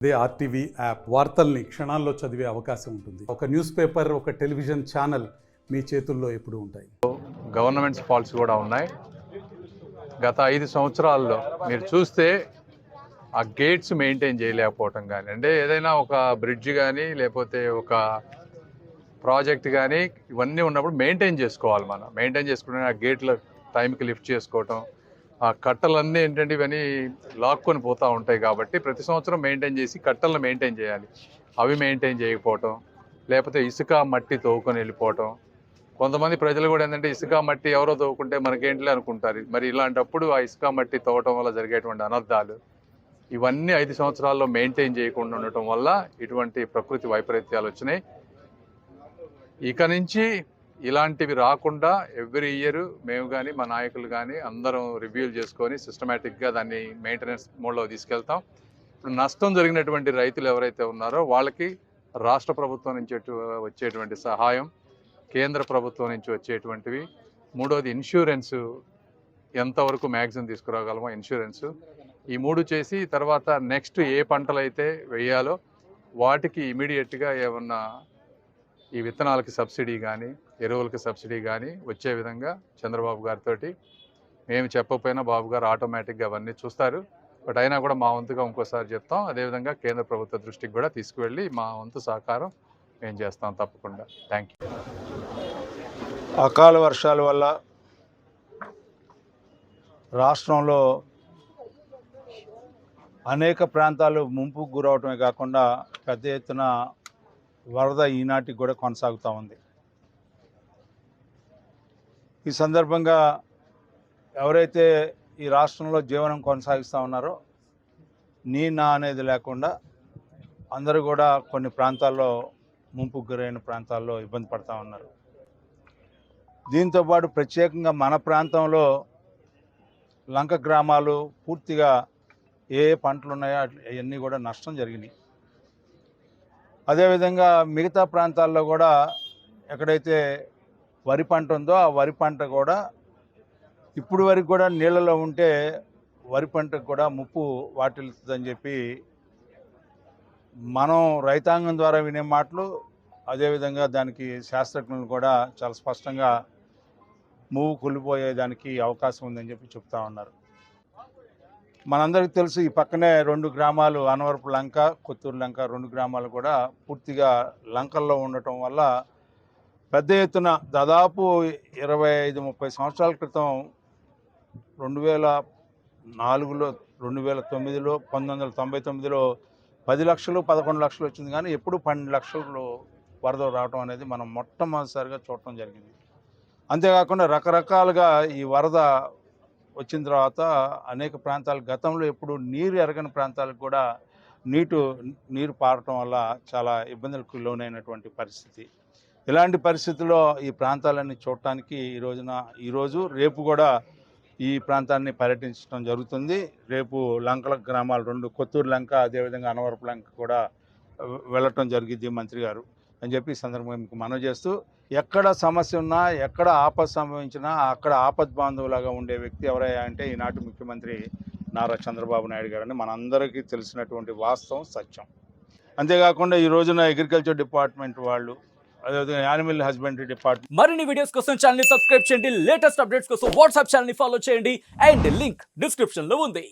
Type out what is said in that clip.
అదే RTV app వార్తల్ని క్షణాల్లో చదివే అవకాశం ఉంటుంది. ఒక న్యూస్ పేపర్, ఒక టెలివిజన్ ఛానల్ మీ చేతుల్లో ఎప్పుడూ ఉంటాయి. గవర్నమెంట్స్ ఫాల్ట్స్ కూడా ఉన్నాయి. గత 5 సంవత్సరాల్లో మీరు చూస్తే ఆ గేట్స్ మెయింటైన్ చేయలేకపోవటం కానీ, అంటే ఏదైనా ఒక బ్రిడ్జ్ కానీ లేకపోతే ఒక ప్రాజెక్ట్ కానీ ఇవన్నీ ఉన్నప్పుడు మెయింటైన్ చేసుకోవాలి. మనం మెయింటైన్ చేసుకుంటే ఆ గేట్ల టైంకి లిఫ్ట్ చేసుకోవటం, ఆ కట్టలన్నీ ఏంటంటే ఇవన్నీ లాక్కొని పోతూ ఉంటాయి కాబట్టి ప్రతి సంవత్సరం మెయింటైన్ చేసి కట్టలను మెయింటైన్ చేయాలి. అవి మెయింటైన్ చేయకపోవటం, లేకపోతే ఇసుక మట్టి తవ్వుకొని వెళ్ళిపోవటం. కొంతమంది ప్రజలు కూడా ఏంటంటే ఇసుక మట్టి ఎవరో తవ్వుకుంటే మనకేంటిలే అనుకుంటారు. మరి ఇలాంటప్పుడు ఆ ఇసుక మట్టి తవ్వటం వల్ల జరిగేటువంటి అనర్థాలు ఇవన్నీ 5 సంవత్సరాల్లో మెయింటైన్ చేయకుండా ఉండటం వల్ల ఇటువంటి ప్రకృతి వైపరీత్యాలు వచ్చినాయి. ఇక నుంచి ఇలాంటివి రాకుండా ఎవ్రీ ఇయర్ మేము కానీ మా నాయకులు కానీ అందరం రివ్యూలు చేసుకొని సిస్టమేటిక్గా దాన్ని మెయింటెనెన్స్ మోడ్లో తీసుకెళ్తాం. ఇప్పుడు నష్టం జరిగినటువంటి రైతులు ఎవరైతే ఉన్నారో వాళ్ళకి రాష్ట్ర ప్రభుత్వం నుంచి వచ్చేటువంటి సహాయం, కేంద్ర ప్రభుత్వం నుంచి వచ్చేటువంటివి, మూడోది ఇన్సూరెన్సు ఎంతవరకు మ్యాక్సిమం తీసుకురాగలమో ఇన్సూరెన్సు, ఈ 3 చేసి తర్వాత నెక్స్ట్ ఏ పంటలు అయితే వేయాలో వాటికి ఇమీడియట్గా ఏమన్నా ఈ విత్తనాలకి సబ్సిడీ కానీ ఎరువులకి సబ్సిడీ కానీ వచ్చే విధంగా చంద్రబాబు గారితో మేము చెప్పకపోయినా బాబు గారు ఆటోమేటిక్గా అవన్నీ చూస్తారు. బట్ అయినా కూడా మా వంతుగా ఇంకోసారి చెప్తాం. అదేవిధంగా కేంద్ర ప్రభుత్వ దృష్టికి కూడా తీసుకువెళ్ళి మా వంతు సహకారం మేము చేస్తాం తప్పకుండా. Thank you. అకాల వర్షాల వల్ల రాష్ట్రంలో అనేక ప్రాంతాలు ముంపుకు గురవటమే కాకుండా పెద్ద ఎత్తున వరద ఈనాటికి కూడా కొనసాగుతూ ఉంది. ఈ సందర్భంగా ఎవరైతే ఈ రాష్ట్రంలో జీవనం కొనసాగిస్తూ ఉన్నారో నా అనేది లేకుండా అందరూ కూడా కొన్ని ప్రాంతాల్లో ముంపుకు గురైన ప్రాంతాల్లో ఇబ్బంది పడుతూ ఉన్నారు. దీంతోపాటు ప్రత్యేకంగా మన ప్రాంతంలో లంక గ్రామాలు పూర్తిగా ఏ పంటలు ఉన్నాయో అవన్నీ కూడా నష్టం జరిగినాయి. అదేవిధంగా మిగతా ప్రాంతాల్లో కూడా ఎక్కడైతే వరి పంట ఉందో ఆ వరి పంట కూడా ఇప్పుడు వరకు కూడా నీళ్ళలో ఉంటే వరి పంటకు కూడా ముప్పు వాటిల్లుతుందని చెప్పి మనం రైతాంగం ద్వారా వినే మాటలు, అదేవిధంగా దానికి శాస్త్రజ్ఞులు కూడా చాలా స్పష్టంగా కూలిపోయేదానికి అవకాశం ఉందని చెప్పి చెప్తా ఉన్నారు. మనందరికీ తెలుసు, ఈ పక్కనే 2 గ్రామాలు అనవరపు లంక, కొత్తూరు లంక 2 గ్రామాలు కూడా పూర్తిగా లంకల్లో ఉండటం వల్ల పెద్ద ఎత్తున దాదాపు 25-30 సంవత్సరాల క్రితం 2004లో 2009లో 1999లో 10 లక్షలు 11 లక్షలు వచ్చింది, కానీ ఎప్పుడు 12 లక్షలు వరద రావడం అనేది మనం మొట్టమొదటిసారిగా చూడటం జరిగింది. అంతేకాకుండా రకరకాలుగా ఈ వరద వచ్చిన తర్వాత అనేక ప్రాంతాలు గతంలో ఎప్పుడు నీరు ఎరగని ప్రాంతాలకు కూడా నీరు పారటం వల్ల చాలా ఇబ్బందులకు లోనైనటువంటి పరిస్థితి. ఇలాంటి పరిస్థితుల్లో ఈ ప్రాంతాలన్నీ చూడటానికి ఈరోజు రేపు కూడా ఈ ప్రాంతాన్ని పర్యటించడం జరుగుతుంది. రేపు లంకల గ్రామాలు 2 కొత్తూరు లంక, అదేవిధంగా అనవరపు లంక కూడా వెళ్ళటం జరిగింది మంత్రి గారు అని చెప్పి ఈ సందర్భంగా మీకు మనవి చేస్తూ, ఎక్కడ సమస్య ఉన్నా, ఎక్కడ ఆపద సంభవించినా అక్కడ ఆపద్ బాంధవులాగా ఉండే వ్యక్తి ఎవరయ్యా అంటే ఈనాటి ముఖ్యమంత్రి నారా చంద్రబాబు నాయుడు గారని మనందరికీ తెలిసినటువంటి వాస్తవం, సత్యం. అంతేకాకుండా ఈ రోజున అగ్రికల్చర్ డిపార్ట్మెంట్ వాళ్ళు, అదేవిధంగా యానిమల్ హస్బెండరీ డిపార్ట్మెంట్ మరిన్ని వీడియోస్ కోసం ఛానల్ ని సబ్స్క్రైబ్ చేయండి. లేటెస్ట్ అప్డేట్స్ కోసం వాట్సాప్ ఛానల్ ని ఫాలో చేయండి. అండ్ లింక్ డిస్క్రిప్షన్ లో ఉంది.